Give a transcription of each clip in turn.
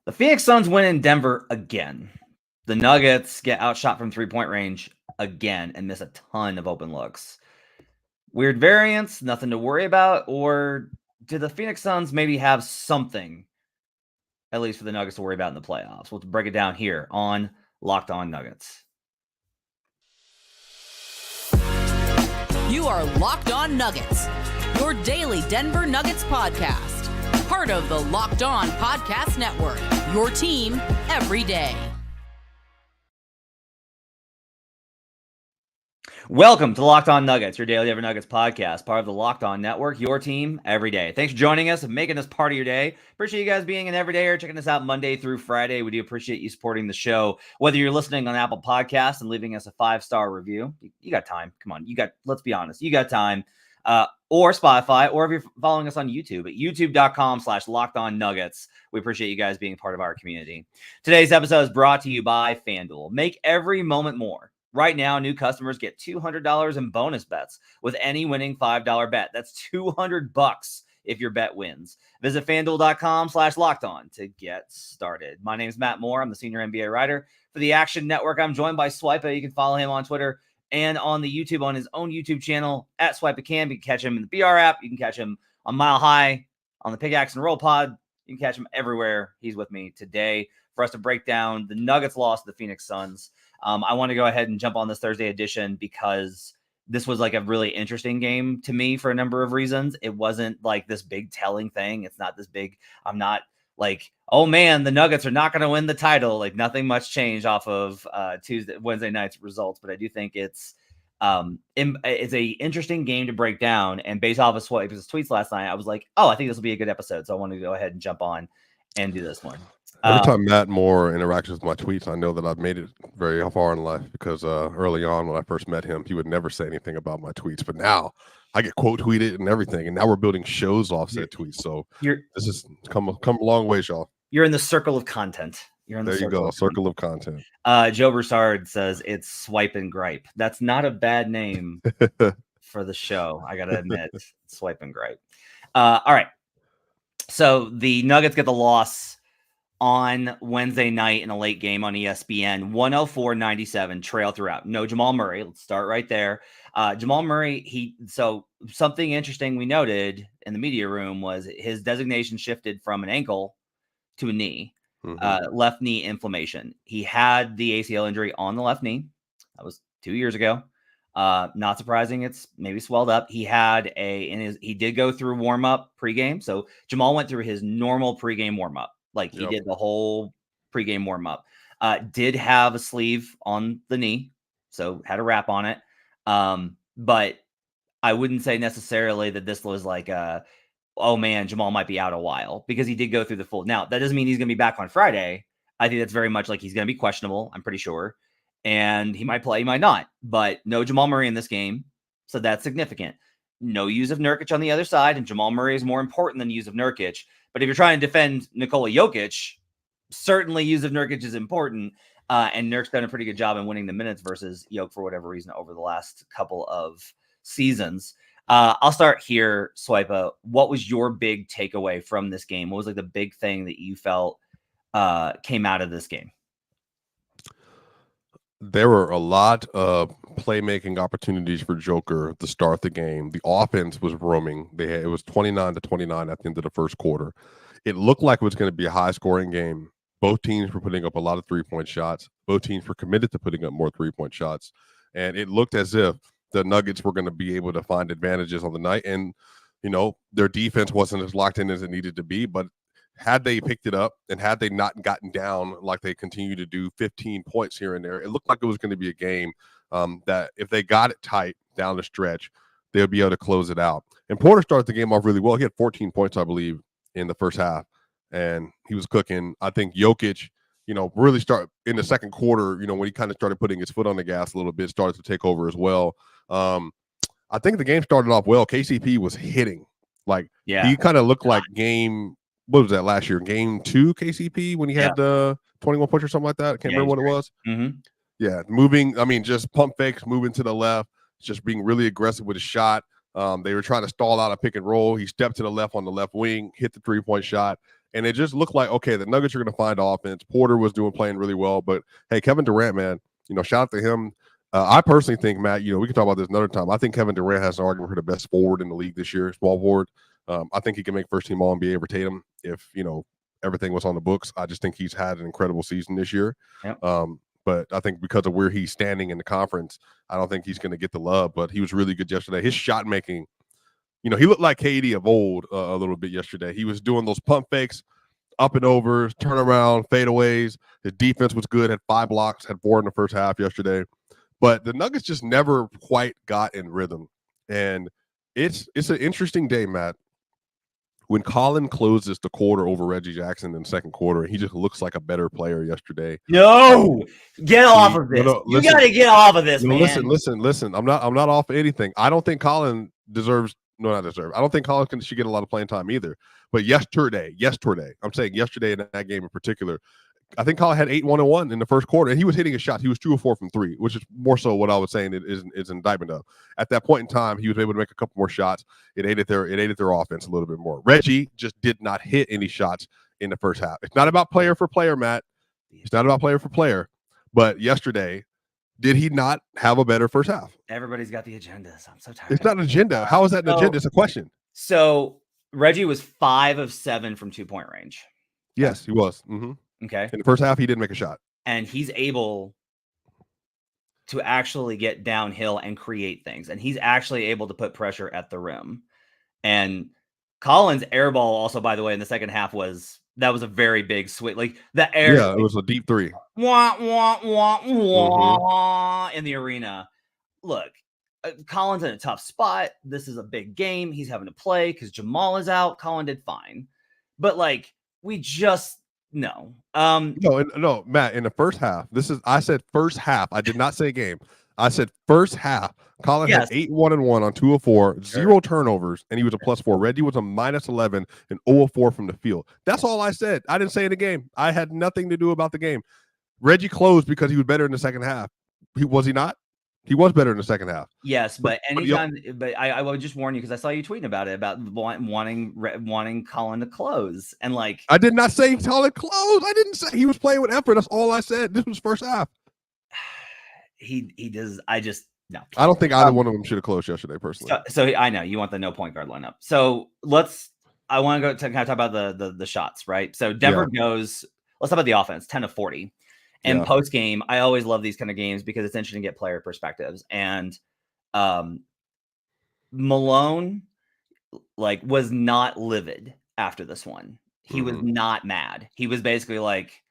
The Phoenix Suns win in Denver again. The Nuggets get outshot from three-point range again and miss a ton of open looks. Weird variance, nothing to worry about, or do the Phoenix Suns maybe have something, at least for the Nuggets, to worry about in the playoffs? We'll break it down here on Locked On Nuggets. You are Locked On Nuggets, your daily Denver Nuggets podcast. Part of the Locked On Podcast Network, your team every day. Welcome to Locked On Nuggets, your daily Denver Nuggets podcast, part of the Locked On Network, your team every day. Thanks for joining us and making us part of your day. Appreciate you guys being an everydayer, checking us out Monday through Friday. We do appreciate you supporting the show. Whether you're listening on Apple Podcasts and leaving us a 5-star review, you got time. Come on, let's be honest, you got time. Or Spotify, or if you're following us on YouTube at youtube.com/LockedOnNuggets. We appreciate you guys being part of our community. Today's episode is brought to you by FanDuel. Make every moment more. Right now, new customers get $200 in bonus bets with any winning $5 bet. That's $200 if your bet wins. Visit FanDuel.com/LockedOn to get started. My name is Matt Moore. I'm the senior NBA writer for the Action Network. I'm joined by Swipa. You can follow him on Twitter and on the YouTube, on his own YouTube channel at SwipeAcam. You can catch him in the BR app. You can catch him on Mile High, on the Pickaxe and Roll Pod. You can catch him everywhere. He's with me today for us to break down the Nuggets loss to the Phoenix Suns. I want to go ahead and jump on this Thursday edition because this was like a really interesting game to me for a number of reasons. It wasn't like this big telling thing. It's not this big. I'm not like, oh man, the Nuggets are not going to win the title. Like nothing much changed off of Wednesday night's results, but I do think it's a interesting game to break down. And based off of Swipe's tweets last night, I was like, oh, I think this will be a good episode. So I wanted to go ahead and jump on and do this one. Every time Matt Moore interacts with my tweets, I know that I've made it very far in life because early on when I first met him, he would never say anything about my tweets. But now I get quote tweeted and everything, and now we're building shows off said tweets. So this has come a long ways, y'all. You're in the circle of content. There you go, circle of content. Joe Broussard says it's Swipe and Gripe. That's not a bad name for the show. I gotta admit, Swipe and Gripe. All right. So the Nuggets get the loss on Wednesday night in a late game on ESPN, 104-97, trail throughout. No Jamal Murray. Let's start right there. Jamal Murray, so something interesting we noted in the media room was his designation shifted from an ankle to a knee, left knee inflammation. He had the ACL injury on the left knee. That was 2 years ago. Not surprising. It's maybe swelled up. He did go through warm up pregame. So Jamal went through his normal pregame warm up. Like he did the whole pregame warm up. Did have a sleeve on the knee, so had a wrap on it. But I wouldn't say necessarily that this was like oh man, Jamal might be out a while, because he did go through the full. Now that doesn't mean he's going to be back on Friday. I think that's very much like he's going to be questionable. I'm pretty sure, and he might play, he might not. But no Jamal Murray in this game, so that's significant. No use of Nurkic on the other side, and Jamal Murray is more important than use of Nurkic. But if you're trying to defend Nikola Jokic, certainly use of Nurkic is important. And Nurk's done a pretty good job in winning the minutes versus Jokic for whatever reason over the last couple of seasons. I'll start here, Swipa. What was your big takeaway from this game? What was like the big thing that you felt came out of this game? There were a lot of playmaking opportunities for Joker to start the game. The offense was roaming. It was 29-29 at the end of the first quarter. It looked like it was going to be a high-scoring game. Both teams were putting up a lot of three-point shots. Both teams were committed to putting up more three-point shots. And it looked as if the Nuggets were going to be able to find advantages on the night. And, their defense wasn't as locked in as it needed to be, but had they picked it up and had they not gotten down like they continue to do 15 points here and there, it looked like it was going to be a game that if they got it tight down the stretch, they would be able to close it out. And Porter started the game off really well. He had 14 points, I believe, in the first half, and he was cooking. I think Jokic, really start in the second quarter, when he kind of started putting his foot on the gas a little bit, started to take over as well. I think the game started off well. KCP was hitting. He kind of looked like what was that last year? Game 2 KCP when he had the 21 points or something like that. I can't remember what it was. Mm-hmm. Yeah, moving. Just pump fakes, moving to the left, just being really aggressive with his shot. They were trying to stall out a pick and roll. He stepped to the left on the left wing, hit the 3-point shot, And it just looked like, okay, the Nuggets are going to find offense. Porter was playing really well. But, hey, Kevin Durant, man, shout out to him. I personally think, Matt, we can talk about this another time. I think Kevin Durant has an argument for the best forward in the league this year, small forward. I think he can make first-team All-NBA over Tatum if, everything was on the books. I just think he's had an incredible season this year. Yep. But I think because of where he's standing in the conference, I don't think he's going to get the love. But he was really good yesterday. His shot making, he looked like KD of old a little bit yesterday. He was doing those pump fakes, up and overs, turnaround, fadeaways. His defense was good, had 5 blocks, had 4 in the first half yesterday. But the Nuggets just never quite got in rhythm. And it's an interesting day, Matt. When Colin closes the quarter over Reggie Jackson in the second quarter, he just looks like a better player yesterday. No, get off of this. You got to get off of this, man. Listen. I'm not off of anything. I don't think Colin deserves. No, not deserve. I don't think Colin should get a lot of playing time either. But yesterday, I'm saying yesterday in that game in particular, I think Colin had 8-1-1 in the first quarter, and he was hitting his shot. He was 2 of 4 from 3, which is more so what I was saying is an indictment of. At that point in time, he was able to make a couple more shots. It aided their offense a little bit more. Reggie just did not hit any shots in the first half. It's not about player for player, Matt. It's not about player for player. But yesterday, did he not have a better first half? Everybody's got the agendas. I'm so tired. It's not an agenda. How is that an agenda? It's a question. So Reggie was 5 of 7 from 2-point range. Yes, he was. Mm-hmm. Okay. In the first half, he didn't make a shot. And he's able to actually get downhill and create things. And he's actually able to put pressure at the rim. And Collins' air ball also, by the way, in the second half was a very big swing. Like the air. Yeah, it was a deep 3. Wah, wah, wah, wah, in the arena. Look, Collins in a tough spot. This is a big game. He's having to play because Jamal is out. Collin did fine. But we just no. No, Matt, in the first half, I said first half. I did not say game. I said first half. Collin had 8-1-1 on 2 of 4, 0 turnovers, and he was a +4. Reggie was a -11 and 0 of 4 from the field. That's all I said. I didn't say in the game. I had nothing to do about the game. Reggie closed because he was better in the second half. Was he not? He was better in the second half. Yes, but anytime. But I would just warn you because I saw you tweeting about it about wanting Collin to close and I did not say Collin close. I didn't say he was playing with effort. That's all I said. This was first half. He does. I just no. I don't think either one of them should have closed yesterday, personally. So I know you want the no point guard lineup. So I want to go to kind of talk about the shots, right? So Denver goes. Let's talk about the offense. 10 of 40. And post game, I always love these kind of games because it's interesting to get player perspectives. And Malone was not livid after this one. He was not mad. He was basically like,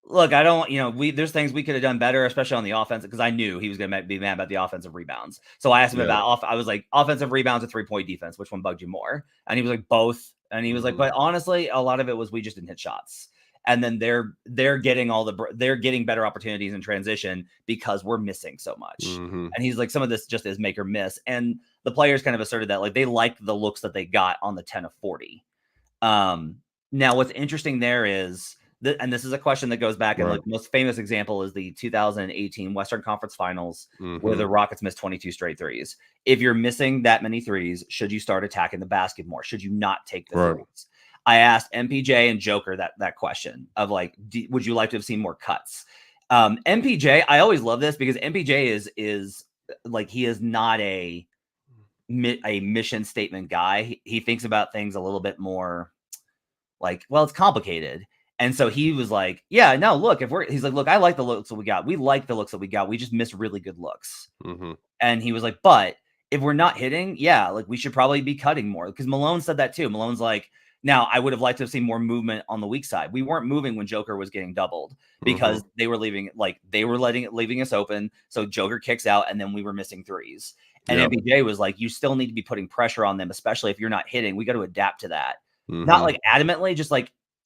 look, I don't, there's things we could have done better, especially on the offense, because I knew he was going to be mad about the offensive rebounds. So I asked him I was like, offensive rebounds or 3-point defense, which one bugged you more? And he was like, both. And he was like, but honestly, a lot of it was we just didn't hit shots. And then they're getting they're getting better opportunities in transition because we're missing so much. And he's like, some of this just is make or miss. And the players kind of asserted that they liked the looks that they got on the 10 of 40. Now what's interesting there is and this is a question that goes back, and the most famous example is the 2018 Western Conference Finals, where the Rockets missed 22 straight threes. If you're missing that many threes, should you start attacking the basket more? Should you not take the threes? I asked MPJ and Joker that question of would you like to have seen more cuts? MPJ, I always love this because MPJ is he is not a mission statement guy. He thinks about things a little bit more it's complicated. And so he was like, yeah, no, look, he's like, look, I like the looks that we got. We like the looks that we got. We just miss really good looks. And he was like, but if we're not hitting, we should probably be cutting more, because Malone said that too. Malone's like, now, I would have liked to have seen more movement on the weak side. We weren't moving when Joker was getting doubled because they were leaving us open. So Joker kicks out, and then we were missing threes. And MPJ was like, you still need to be putting pressure on them, especially if you're not hitting. We got to adapt to that. Not adamantly, just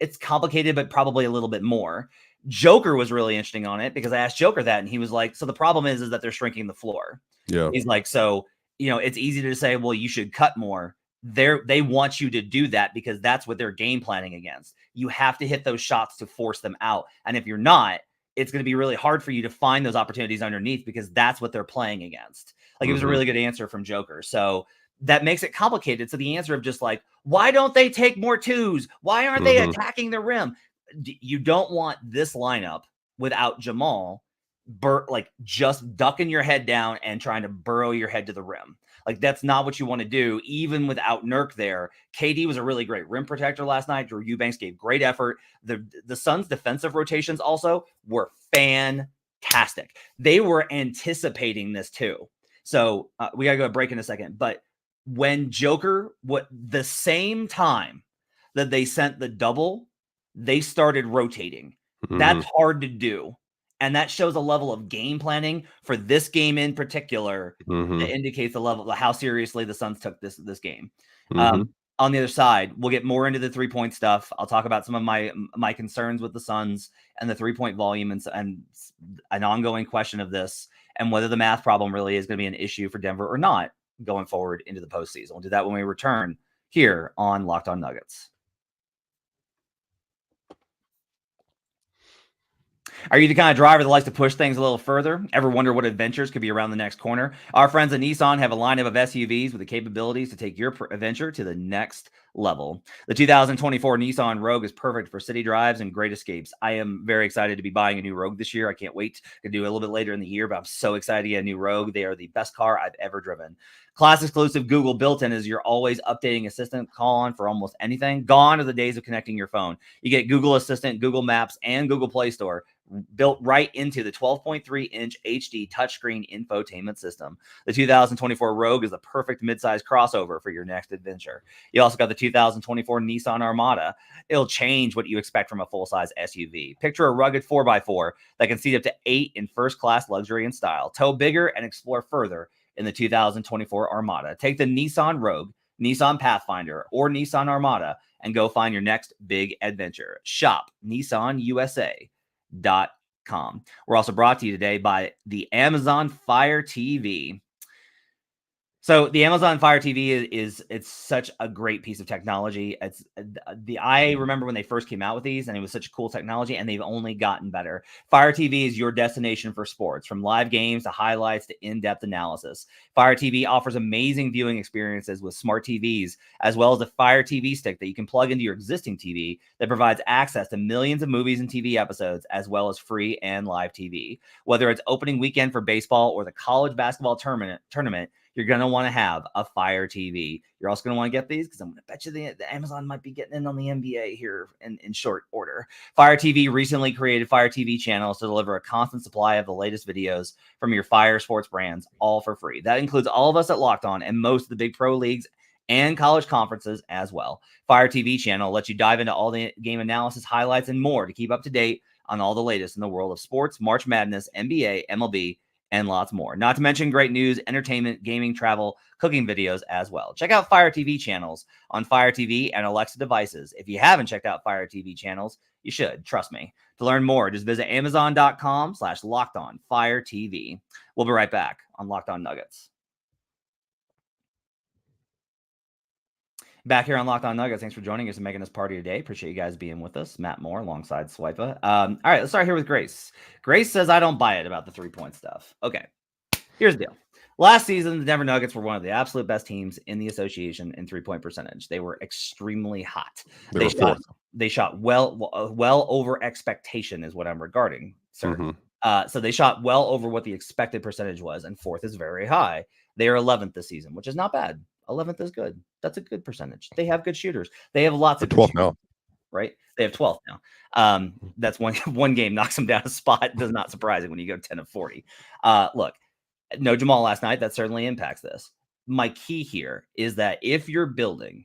it's complicated, but probably a little bit more. Joker was really interesting on it because I asked Joker that, and he was like, so the problem is that they're shrinking the floor. Yeah. He's like, so, it's easy to say, well, you should cut more. They want you to do that because that's what they're game planning against. You have to hit those shots to force them out. And if you're not, it's going to be really hard for you to find those opportunities underneath because that's what they're playing against. It was a really good answer from Joker. So that makes it complicated. So the answer of just like, why don't they take more twos? Why aren't they attacking the rim? You don't want this lineup without Jamal like just ducking your head down and trying to burrow your head to the rim. Like that's not what you want to do, even without Nurk there. KD was a really great rim protector last night. Drew Eubanks gave great effort. The Suns' defensive rotations also were fantastic. They were anticipating this too. So we got to go to break in a second. But when Joker, the same time that they sent the double, they started rotating. That's hard to do. And that shows a level of game planning for this game in particular that indicates the level of how seriously the Suns took this game. On the other side, we'll get more into the 3-point stuff. I'll talk about some of my concerns with the Suns and the 3-point volume and an ongoing question of this and whether the math problem really is going to be an issue for Denver or not going forward into the postseason. We'll do that when we return here on Locked On Nuggets. Are you the kind of driver that likes to push things a little further? Ever wonder what adventures could be around the next corner? Our friends at Nissan have a lineup of SUVs with the capabilities to take your adventure to the next level. The 2024 Nissan Rogue is perfect for city drives and great escapes. I am very excited to be buying a new Rogue this year. I can't wait to do it a little bit later in the year, but I'm so excited to get a new Rogue. They are the best car I've ever driven. Class exclusive Google built-in is your always updating assistant. Call on for almost anything. Gone are the days of connecting your phone. You get Google Assistant, Google Maps, and Google Play Store built right into the 12.3-inch HD touchscreen infotainment system. The 2024 Rogue is the perfect midsize crossover for your next adventure. You also got the 2024 Nissan Armada. It'll change what you expect from a full-size SUV. Picture a rugged 4x4 that can seat up to 8 in first-class luxury and style. Tow bigger and explore further in the 2024 Armada. Take the Nissan Rogue, Nissan Pathfinder, or Nissan Armada and go find your next big adventure. Shop NissanUSA.com. We're also brought to you today by the Amazon Fire TV. So the Amazon Fire TV it's such a great piece of technology. I remember when they first came out with these, and it was such a cool technology, and they've only gotten better. Fire TV is your destination for sports, from live games to highlights to in-depth analysis. Fire TV offers amazing viewing experiences with smart TVs, as well as a Fire TV stick that you can plug into your existing TV that provides access to millions of movies and TV episodes, as well as free and live TV. Whether it's opening weekend for baseball or the college basketball tournament, you're going to want to have a Fire TV. You're also going to want to get these because I'm going to bet you the Amazon might be getting in on the NBA here in short order. Fire TV recently created Fire TV channels to deliver a constant supply of the latest videos from your Fire sports brands, all for free. That includes all of us at Locked On and most of the big pro leagues and college conferences as well. Fire TV channel lets you dive into all the game analysis, highlights, and more to keep up to date on all the latest in the world of sports, March Madness, NBA, MLB, and lots more. Not to mention great news, entertainment, gaming, travel, cooking videos as well. Check out Fire TV channels on Fire TV and Alexa devices. If you haven't checked out Fire TV channels, you should. Trust me. To learn more, just visit Amazon.com/LockedOnFireTV. We'll be right back on Locked On Nuggets. Back here on Locked On Nuggets. Thanks for joining us and making us party today. Appreciate you guys being with us. Matt Moore alongside Swipa. All right, let's start here with Grace. Grace says, I don't buy it about the 3-point stuff. Okay, here's the deal. Last season, the Denver Nuggets were one of the absolute best teams in the association in 3-point percentage. They were extremely hot. They shot well over expectation is what I'm regarding, sir. So they shot well over what the expected percentage was, and 4th is very high. They are 11th this season, which is not bad. 11th is good. That's a good percentage. They have good shooters. They have lots of 12th now, right? They have 12th now. That's one game knocks them down a spot. Does not surprising when you go 10 of 40. Look, no Jamal last night. That certainly impacts this. My key here is that if you are building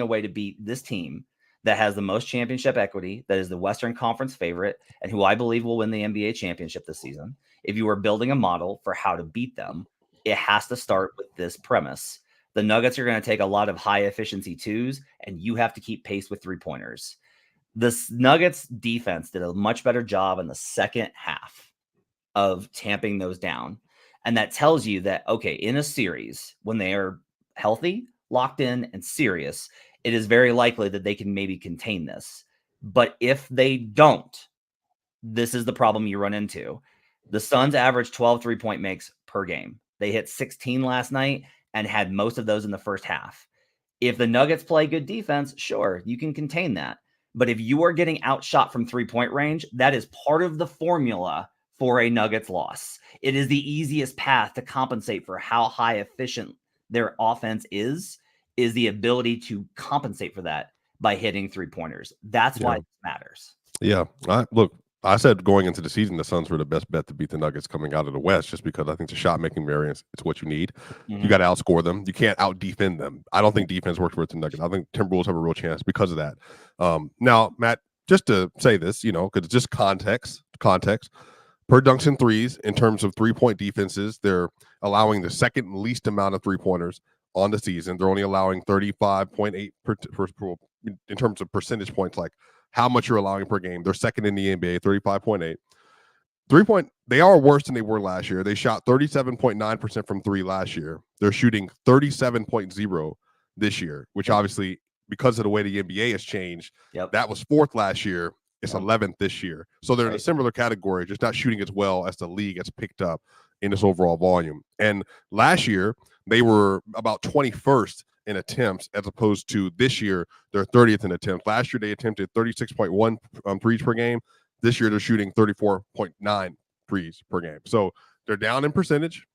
a way to beat this team that has the most championship equity, that is the Western Conference favorite, and who I believe will win the NBA championship this season, if you are building a model for how to beat them, it has to start with this premise. The Nuggets are going to take a lot of high efficiency twos, and you have to keep pace with 3-pointers. The Nuggets defense did a much better job in the second half of tamping those down. And that tells you that, okay, in a series, when they are healthy, locked in, and serious, it is very likely that they can maybe contain this. But if they don't, this is the problem you run into. The Suns average 12 3-point makes per game. They hit 16 last night, and had most of those in the first half. If the Nuggets play good defense, sure, you can contain that. But if you are getting outshot from 3-point range, that is part of the formula for a Nuggets loss. It is the easiest path to compensate for how high efficient their offense is the ability to compensate for that by hitting 3-pointers. That's why it matters. Yeah. I said going into the season, the Suns were the best bet to beat the Nuggets coming out of the West, just because I think the shot making variance is what you need. You got to outscore them. You can't out defend them. I don't think defense works for the Nuggets. I think Timberwolves have a real chance because of that. Now, Matt, just to say this, because it's just context. Per dunks and threes, in terms of 3-point defenses, they're allowing the second least amount of 3-pointers on the season. They're only allowing 35.8 in terms of percentage points, like how much you're allowing per game. They're second in the NBA, 35.8. 3-point, they are worse than they were last year. They shot 37.9% from three last year. They're shooting 37.0 this year, which obviously, because of the way the NBA has changed, that was fourth last year. It's 11th this year. So they're in a similar category, just not shooting as well as the league has picked up in its overall volume. And last year, they were about 21st in attempts, as opposed to this year, they're 30th in attempts. Last year, they attempted 36.1 threes per game. This year, they're shooting 34.9 threes per game. So they're down in percentage,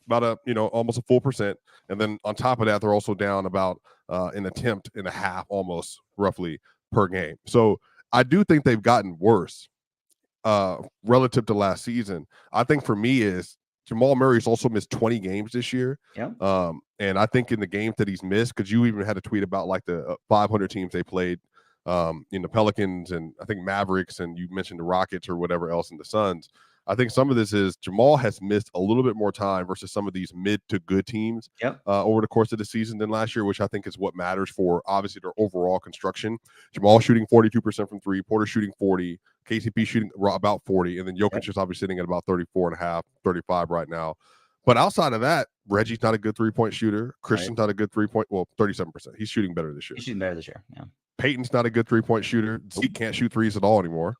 about almost a full percent. And then on top of that, they're also down about an attempt and a half, almost roughly per game. So I do think they've gotten worse relative to last season. I think for me is Jamal Murray's also missed 20 games this year. And I think in the games that he's missed, because you even had a tweet about like the 500 teams they played in the Pelicans and I think Mavericks, and you mentioned the Rockets or whatever else in the Suns. I think some of this is Jamal has missed a little bit more time versus some of these mid to good teams over the course of the season than last year, which I think is what matters for obviously their overall construction. Jamal shooting 42% from three, Porter shooting 40, KCP shooting about 40, and then Jokic is obviously sitting at about 34.5, 35 right now. But outside of that, Reggie's not a good 3-point shooter. Christian's not a good 3-point. Well, 37%. He's shooting better this year. He's shooting better this year. Yeah. Peyton's not a good 3-point shooter. Zeke can't shoot threes at all anymore.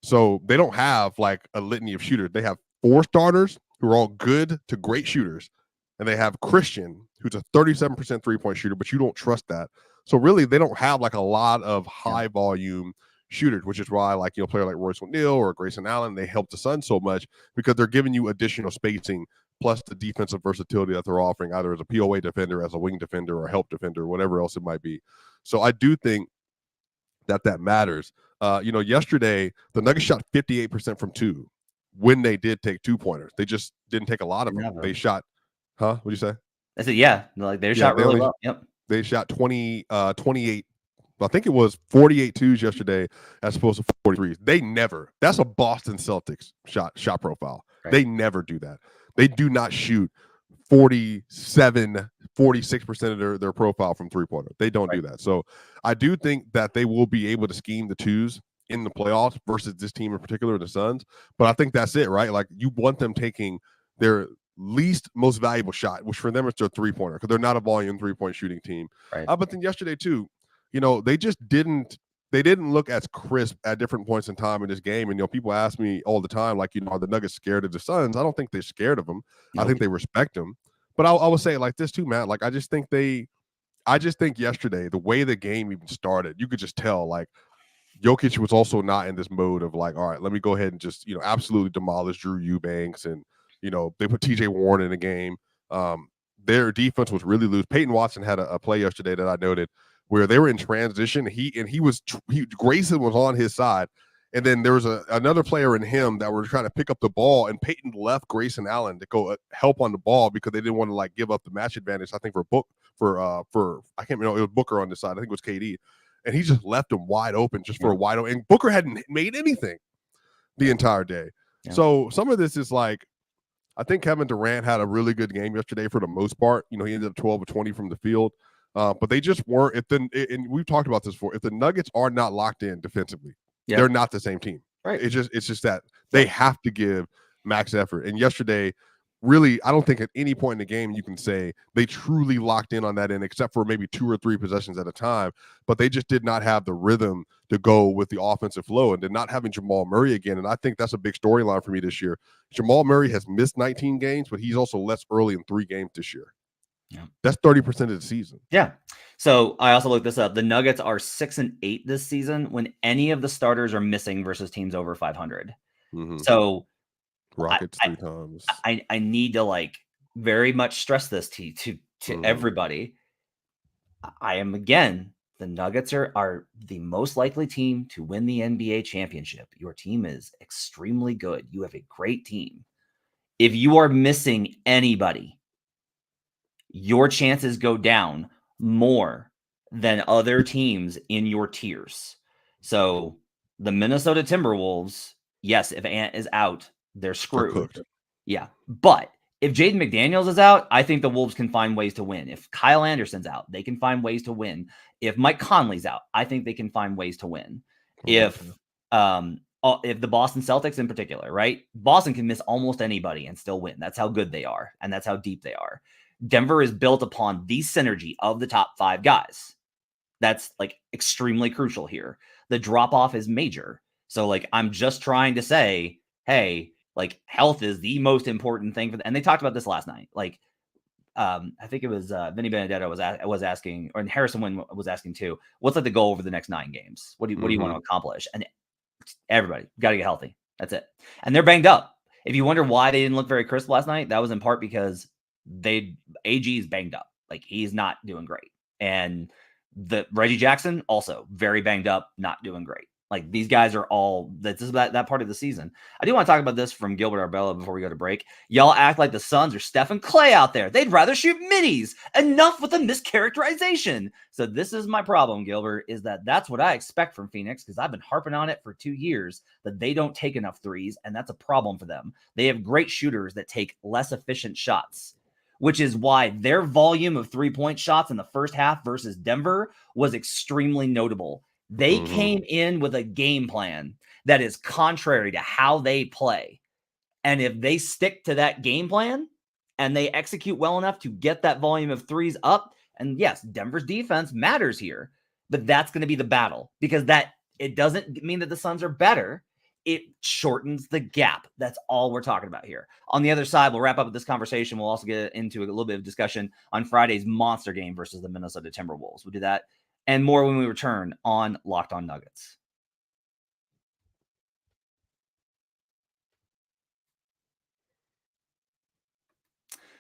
So they don't have like a litany of shooters. They have 4 starters who are all good to great shooters. And they have Christian, who's a 37% 3-point shooter, but you don't trust that. So really, they don't have like a lot of high volume shooters, which is why like, a player like Royce O'Neal or Grayson Allen, they help the Suns so much because they're giving you additional spacing plus the defensive versatility that they're offering either as a POA defender, as a wing defender, or a help defender, whatever else it might be. So I do think that matters. Yesterday, the Nuggets shot 58% from two when they did take 2-pointers. They just didn't take a lot of them. They shot, what'd you say? I said, they shot really well. Yep. They shot 28. I think it was 48 twos yesterday as opposed to 43s. They never, that's a Boston Celtics shot profile. Right. They never do that. They do not shoot 47, 46% of their profile from 3-pointer. They don't do that. So I do think that they will be able to scheme the twos in the playoffs versus this team in particular, the Suns. But I think that's it, right? Like you want them taking their least most valuable shot, which for them is their 3-pointer because they're not a volume 3-point shooting team. Right. But then yesterday too, they just didn't look as crisp at different points in time in this game. And, people ask me all the time, like, are the Nuggets scared of the Suns? I don't think they're scared of them. Nope. I think they respect them. But I would say it like this too, Matt. Like, I just think yesterday, the way the game even started, you could just tell, like, Jokic was also not in this mode of like, all right, let me go ahead and just, absolutely demolish Drew Eubanks. And, they put TJ Warren in the game. Their defense was really loose. Peyton Watson had a play yesterday that I noted where they were in transition. Grayson was on his side. And then there was another player in him that were trying to pick up the ball, and Peyton left Grayson Allen to go help on the ball because they didn't want to like give up the match advantage. I think for I can't remember, it was Booker on this side. I think it was KD, and he just left him wide open for a wide open. And Booker hadn't made anything the entire day. Yeah. So some of this is like, I think Kevin Durant had a really good game yesterday for the most part. He ended up 12 of 20 from the field, but they just weren't. And we've talked about this before. If the Nuggets are not locked in defensively. Yep. They're not the same team. Right. It's just that they have to give max effort. And yesterday, really, I don't think at any point in the game you can say they truly locked in on that end, except for maybe 2 or 3 possessions at a time. But they just did not have the rhythm to go with the offensive flow, and then not having Jamal Murray again. And I think that's a big storyline for me this year. Jamal Murray has missed 19 games, but he's also less early in 3 games this year. Yeah. That's 30% of the season. Yeah. So I also looked this up. The Nuggets are 6-8 this season when any of the starters are missing versus teams over 500. So Rockets 3 times. I need to like very much stress this to everybody. I am again, the Nuggets are the most likely team to win the NBA championship. Your team is extremely good. You have a great team. If you are missing anybody, your chances go down more than other teams in your tiers. So the Minnesota Timberwolves, yes, if Ant is out, they're screwed. Yeah. But if Jaden McDaniels is out, I think the Wolves can find ways to win. If Kyle Anderson's out, they can find ways to win. If Mike Conley's out, I think they can find ways to win. If the Boston Celtics in particular, right? Boston can miss almost anybody and still win. That's how good they are, and that's how deep they are. Denver is built upon the synergy of the top 5 guys. That's like extremely crucial here. The drop off is major. So like, I'm just trying to say, hey, like health is the most important thing for them. And they talked about this last night. Like, I think it was Vinny Benedetto was asking, or Harrison Wynn was asking too, what's like the goal over the next 9 games? What do you want to accomplish? And everybody got to get healthy. That's it. And they're banged up. If you wonder why they didn't look very crisp last night, that was in part because AG is banged up. Like he's not doing great. And the Reggie Jackson also very banged up, not doing great. Like these guys are all this is that part of the season. I do want to talk about this from Gilbert Arbella before we go to break. Y'all act like the Suns are Steph and Clay out there. They'd rather shoot middies. Enough with the mischaracterization. So this is my problem, Gilbert, is that's what I expect from Phoenix because I've been harping on it for 2 years that they don't take enough threes, and that's a problem for them. They have great shooters that take less efficient shots, which is why their volume of 3-point shots in the first half versus Denver was extremely notable. They came in with a game plan that is contrary to how they play. And if they stick to that game plan and they execute well enough to get that volume of threes up, and yes, Denver's defense matters here, but that's going to be the battle because it doesn't mean that the Suns are better. It shortens the gap. That's all we're talking about here. On the other side, we'll wrap up with this conversation. We'll also get into a little bit of discussion on Friday's monster game versus the Minnesota Timberwolves. We'll do that and more when we return on Locked On Nuggets.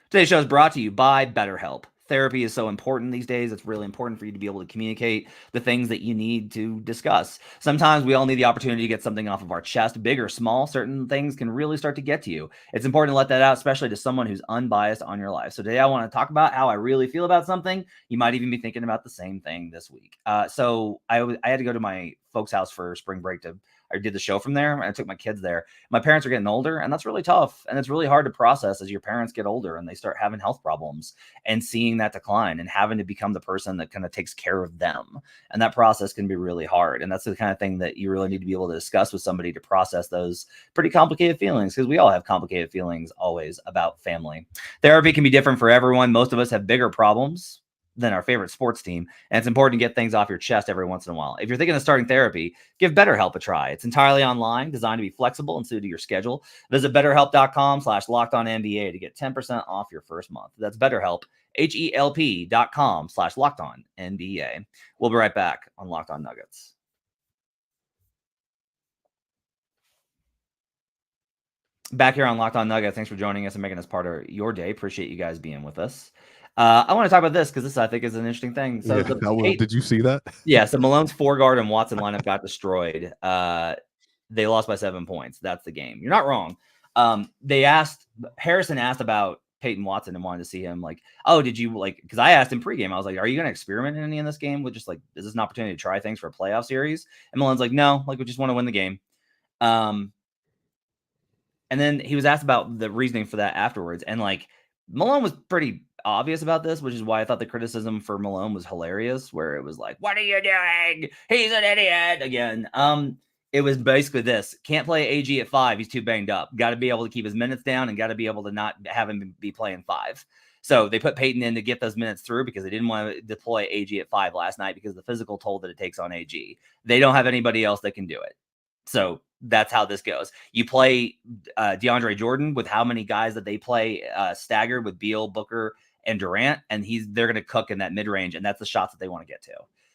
Today's show is brought to you by BetterHelp. Therapy is so important these days. It's really important for you to be able to communicate the things that you need to discuss. Sometimes we all need the opportunity to get something off of our chest, big or small. Certain things can really start to get to you. It's important to let that out, especially to someone who's unbiased on your life. So today I want to talk about how I really feel about something. You might even be thinking about the same thing this week. So I had to go to my folks' house for spring break I did the show from there and I took my kids there. My parents are getting older and that's really tough. And it's really hard to process as your parents get older and they start having health problems and seeing that decline and having to become the person that kind of takes care of them. And that process can be really hard. And that's the kind of thing that you really need to be able to discuss with somebody to process those pretty complicated feelings, because we all have complicated feelings always about family. Therapy can be different for everyone. Most of us have bigger problems than our favorite sports team. And it's important to get things off your chest every once in a while. If you're thinking of starting therapy, give BetterHelp a try. It's entirely online, designed to be flexible and suited to your schedule. Visit BetterHelp.com/LockedOnNBA to get 10% off your first month. That's BetterHelp, HELP.com/LockedOnNBA. We'll be right back on Locked On Nuggets. Back here on Locked On Nuggets. Thanks for joining us and making us part of your day. Appreciate you guys being with us. I want to talk about this because this, I think, is an interesting thing. So, did you see that? Yeah. So Malone's 4-guard and Watson lineup got destroyed. They lost by 7 points. That's the game. You're not wrong. Harrison asked about Peyton Watson and wanted to see him. Like, oh, did you because I asked him pregame. I was like, are you going to experiment in any in this game with just is this an opportunity to try things for a playoff series? And Malone's like, no, we just want to win the game. And then he was asked about the reasoning for that afterwards. And Malone was pretty obvious about this, which is why I thought the criticism for Malone was hilarious, where it was like, what are you doing? He's an idiot again. It was basically this: can't play AG at 5. He's too banged up. Got to be able to keep his minutes down and got to be able to not have him be playing 5. So they put Peyton in to get those minutes through because they didn't want to deploy AG at 5 last night because the physical toll that it takes on AG. They don't have anybody else that can do it. So that's how this goes. You play DeAndre Jordan with how many guys that they play staggered with Beal, Booker, and Durant, and they're going to cook in that mid-range, and that's the shots that they want to get to.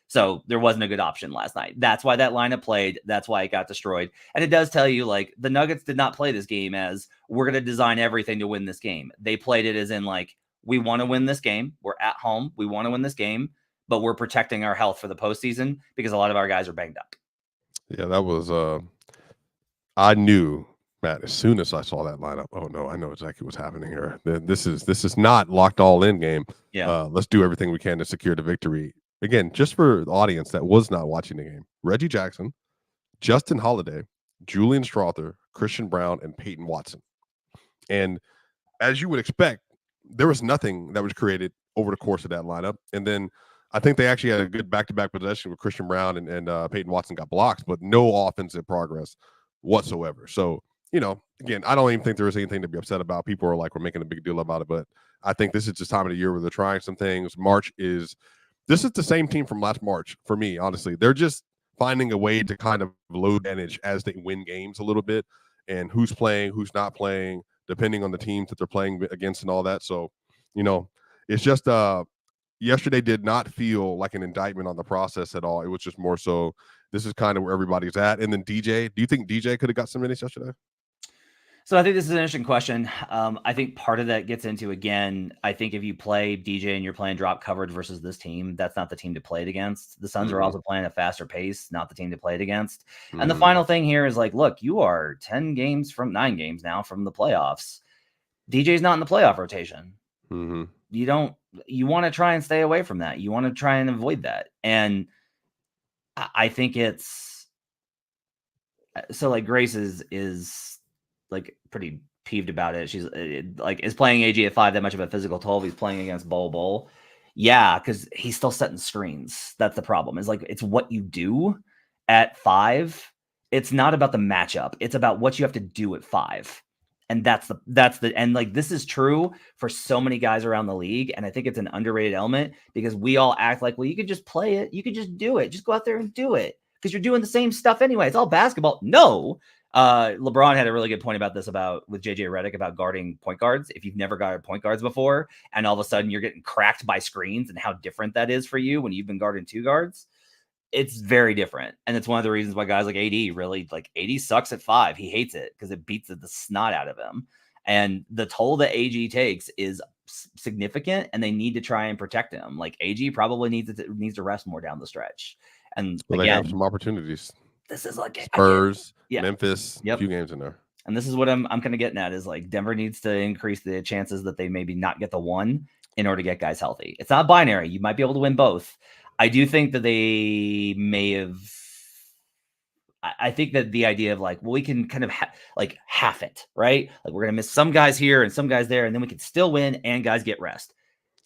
So there wasn't a good option last night. That's why that lineup played. That's why it got destroyed. And it does tell you, like, the Nuggets did not play this game as we're going to design everything to win this game. They played it as in, like, we want to win this game. We're at home. We want to win this game, but we're protecting our health for the postseason because a lot of our guys are banged up. Yeah, that was I knew, Matt, as soon as I saw that lineup, oh no, I know exactly what's happening here. This is not locked all in game. Yeah. Let's do everything we can to secure the victory. Again, just for the audience that was not watching the game, Reggie Jackson, Justin Holiday, Julian Strother, Christian Brown, and Peyton Watson. And as you would expect, there was nothing that was created over the course of that lineup. And then I think they actually had a good back-to-back possession with Christian Brown and Peyton Watson got blocks, but no offensive progress whatsoever. So, again, I don't even think there is anything to be upset about. People are like, we're making a big deal about it, but I think this is just time of the year where they're trying some things. This is the same team from last March for me, honestly. They're just finding a way to kind of load advantage as they win games a little bit, and who's playing, who's not playing, depending on the teams that they're playing against and all that. So, it's just yesterday did not feel like an indictment on the process at all. It was just more so this is kind of where everybody's at. And then DJ, do you think DJ could have got some minutes yesterday? So I think this is an interesting question. I think part of that gets into, again, I think if you play DJ and you're playing drop coverage versus this team, that's not the team to play it against. The Suns are also playing at a faster pace, not the team to play it against. And the final thing here is like, look, you are 9 games now from the playoffs. DJ's not in the playoff rotation. You want to try and stay away from that. You want to try and avoid that. And I think it's so, like, Grace is like pretty peeved about it. She's like, is playing AG at 5 that much of a physical toll if he's playing against Bol? Yeah, because he's still setting screens. That's the problem. Is like, it's what you do at 5. It's not about the matchup. It's about what you have to do at 5. And that's and like, this is true for so many guys around the league. And I think it's an underrated element because we all act like, well, you could just play it. You could just do it. Just go out there and do it because you're doing the same stuff anyway. It's all basketball. No. LeBron had a really good point about this with JJ Redick about guarding point guards. If you've never guarded point guards before and all of a sudden you're getting cracked by screens and how different that is for you when you've been guarding 2 guards, it's very different. And it's one of the reasons why guys like AD really, like, AD sucks at 5. He hates it because it beats the snot out of him. And the toll that AG takes is significant and they need to try and protect him. Like, AG probably needs to rest more down the stretch. And again, they have some opportunities. This is like Spurs, Memphis, a few games in there. And this is what I'm kind of getting at is, like, Denver needs to increase the chances that they maybe not get the 1 in order to get guys healthy. It's not binary. You might be able to win both. I do think that they may have. I think that the idea of, like, well, we can kind of half it, right? Like, we're going to miss some guys here and some guys there, and then we can still win and guys get rest.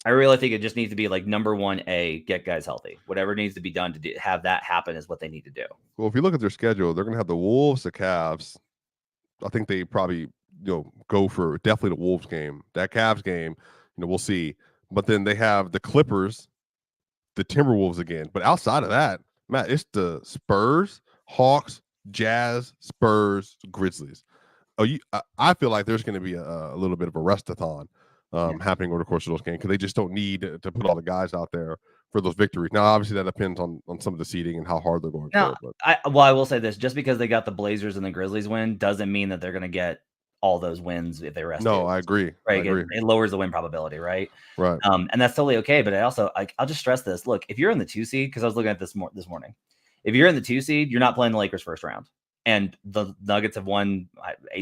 I really think it just needs to be like number 1A, get guys healthy. Whatever needs to be done to have that happen is what they need to do. Well, if you look at their schedule, they're going to have the Wolves, the Cavs. I think they probably go for definitely the Wolves game. That Cavs game, we'll see. But then they have the Clippers, the Timberwolves again. But outside of that, Matt, it's the Spurs, Hawks, Jazz, Spurs, Grizzlies. I feel like there's going to be a little bit of a restathon happening over the course of those games because they just don't need to put all the guys out there for those victories. Now, obviously, that depends on some of the seeding and how hard they're going. Now, I will say this: just because they got the Blazers and the Grizzlies win doesn't mean that they're going to get all those wins if they rest. No, I agree. Right, it lowers the win probability, right? Right. And that's totally okay. But I'll just stress this: look, if you're in the 2 seed, because I was looking at this morning, if you're in the 2 seed, you're not playing the Lakers first round. And the Nuggets have won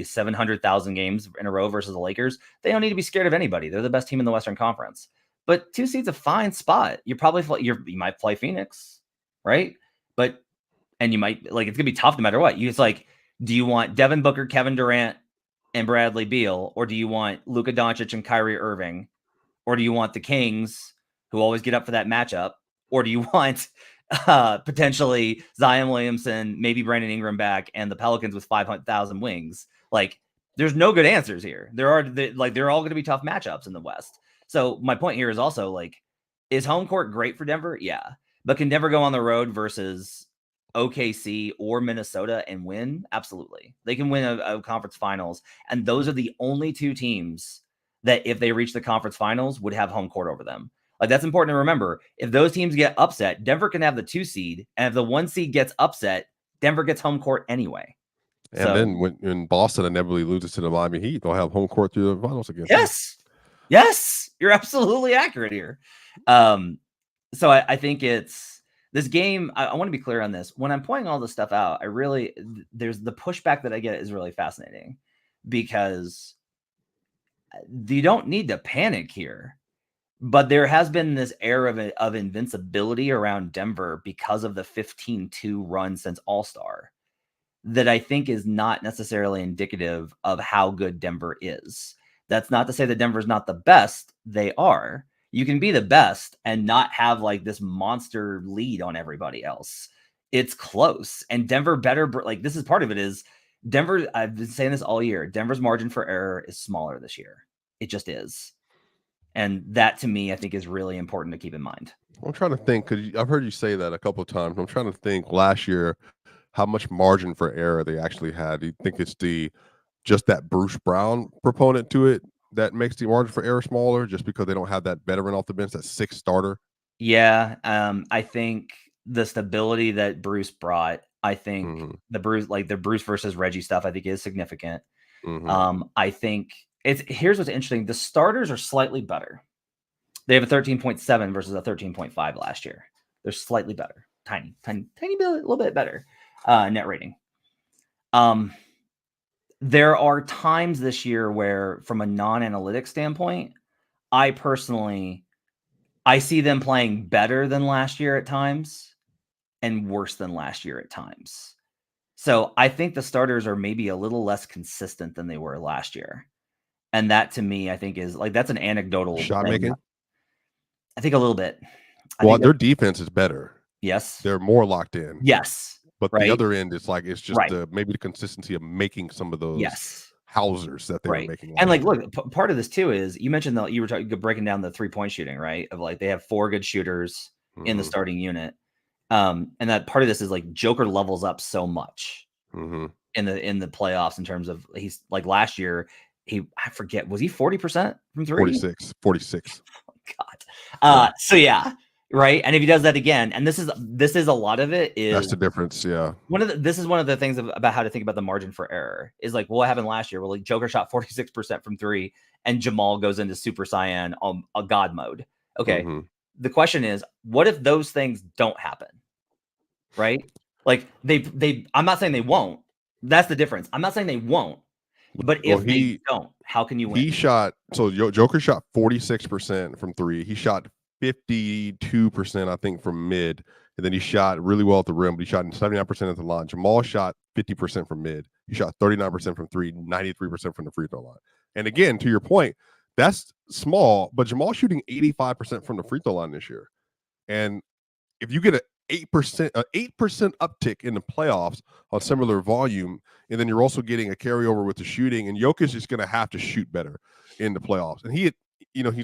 700,000 games in a row versus the Lakers. They don't need to be scared of anybody. They're the best team in the Western Conference. But 2 seed's a fine spot. You might play Phoenix, right? And you might, like, it's gonna be tough no matter what. It's like, do you want Devin Booker, Kevin Durant, and Bradley Beal, or do you want Luka Doncic and Kyrie Irving, or do you want the Kings, who always get up for that matchup, or do you want potentially Zion Williamson, maybe Brandon Ingram back, and the Pelicans with 500,000 wings? Like, there's no good answers here. They're all going to be tough matchups in the West. So my point here is also, like, is home court great for Denver? Yeah, but can Denver go on the road versus OKC or Minnesota and win? Absolutely. They can win a conference finals, and those are the only 2 teams that if they reach the conference finals would have home court over them. Like, that's important to remember. If those teams get upset, Denver can have the 2 seed, and if the 1 seed gets upset, Denver gets home court anyway. And then when Boston inevitably loses to the Miami Heat, they'll have home court through the finals against them. Yes, you're absolutely accurate here. So I think it's this game. I want to be clear on this. When I'm pointing all this stuff out, there's the pushback that I get is really fascinating, because you don't need to panic here. But there has been this air of invincibility around Denver because of the 15-2 run since All-Star that I think is not necessarily indicative of how good Denver is. That's not to say that Denver's not the best. They are. You can be the best and not have like this monster lead on everybody else. It's close. And Denver this is part of it is Denver. I've been saying this all year. Denver's margin for error is smaller this year. It just is. And that, to me, I think is really important to keep in mind. I'm trying to think, because I've heard you say that a couple of times. I'm trying to think last year how much margin for error they actually had. Do you think it's just that Bruce Brown proponent to it that makes the margin for error smaller, just because they don't have that veteran off the bench, that 6th starter? Yeah, I think the stability that Bruce brought, I think the Bruce versus Reggie stuff, I think is significant. I think here's what's interesting. The starters are slightly better. They have a 13.7 versus a 13.5 last year. They're slightly better. Tiny bit, a little bit better net rating. There are times this year where, from a non-analytic standpoint, I see them playing better than last year at times and worse than last year at times. So I think the starters are maybe a little less consistent than they were last year. And that, to me, I think is like, that's an anecdotal shot thing. making. I think a little bit. Their defense is better. Yes. They're more locked in. Yes. But the other end is like, it's just maybe the consistency of making some of those housers that they were making. And like, look, part of this too is you mentioned that you were breaking down the 3-point shooting, right? Of like, they have 4 good shooters in the starting unit. And that part of this is like Joker levels up so much in the playoffs in terms of, he's like, last year, I forget, was he 40% from 3? 46. Oh God. So yeah. Right. And if he does that again, and this is a lot of it is, that's the difference. Yeah. This is one of the things about how to think about the margin for error is like, what happened last year? Well, like Joker shot 46% from 3 and Jamal goes into Super Saiyan on a God mode. Okay. The question is, what if those things don't happen? Right. Like I'm not saying they won't. That's the difference. I'm not saying they won't. But if they don't, how can you win? Joker shot 46% from 3. He shot 52%, I think, from mid, and then he shot really well at the rim, but he shot 79% at the line. Jamal shot 50% from mid. He shot 39% from 3, 93% from the free throw line. And again, to your point, that's small, but Jamal's shooting 85% from the free throw line this year. And if you get an 8% uptick in the playoffs on similar volume, and then you're also getting a carryover with the shooting, and Jokic is going to have to shoot better in the playoffs. And he's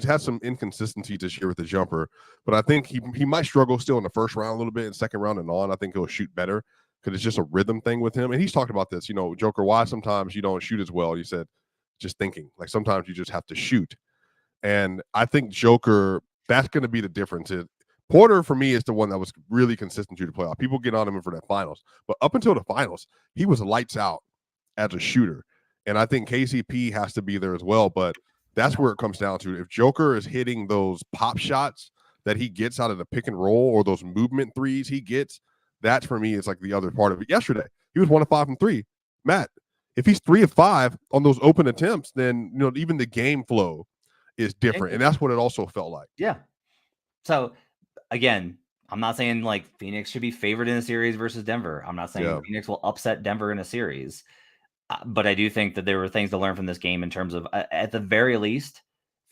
had some inconsistencies this year with the jumper, but I think he might struggle still in the first round a little bit, and second round and on. I think he'll shoot better because it's just a rhythm thing with him. And he's talked about this, Joker, why sometimes you don't shoot as well. He said, just thinking, like sometimes you just have to shoot. And I think Joker, that's going to be the difference. Porter, for me, is the one that was really consistent through the playoff. People get on him for that finals, but up until the finals, he was lights out as a shooter. And I think KCP has to be there as well, but that's where it comes down to. If Joker is hitting those pop shots that he gets out of the pick and roll, or those movement threes he gets, that for me is like the other part of it. Yesterday, he was 1 of 5 from 3. Matt, if he's 3 of 5 on those open attempts, then even the game flow is different. And that's what it also felt like. Yeah. So again, I'm not saying like Phoenix should be favored in a series versus Denver. I'm not saying Phoenix will upset Denver in a series. But I do think that there were things to learn from this game in terms of, at the very least,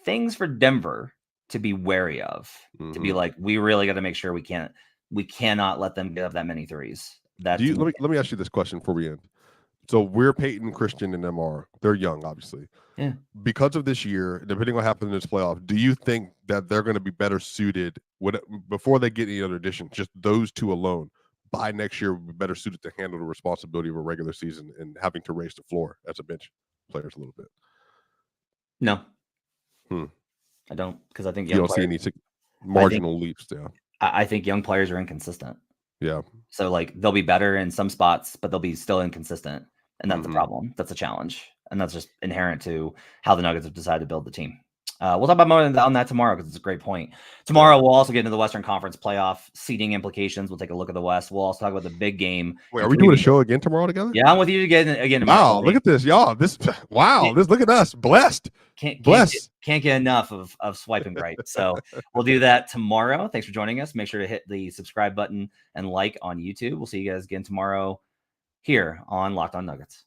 things for Denver to be wary of, to be like, we really got to make sure we cannot let them get up that many threes. Let me ask you this question before we end. So we're Peyton, Christian, and MR. They're young, obviously. Yeah. Because of this year, depending on what happens in this playoff, do you think that they're going to be better suited before they get any other additions, just those two alone, by next year, will be better suited to handle the responsibility of a regular season and having to raise the floor as a bench players a little bit? No. I don't, because I think You young don't see players, any marginal leaps. Yeah. I think young players are inconsistent. Yeah. So like they'll be better in some spots, but they'll be still inconsistent. And that's the Mhm. problem. That's a challenge. And that's just inherent to how the Nuggets have decided to build the team. We'll talk about more on that tomorrow because it's a great point. Tomorrow, we'll also get into the Western Conference playoff seeding implications. We'll take a look at the West. We'll also talk about the big game. Wait, are we doing a show again tomorrow together? Yeah, I'm with you again tomorrow. Wow, look at this, y'all. Look at us. Blessed. Can't get enough of swiping right. So we'll do that tomorrow. Thanks for joining us. Make sure to hit the subscribe button and like on YouTube. We'll see you guys again tomorrow here on Locked On Nuggets.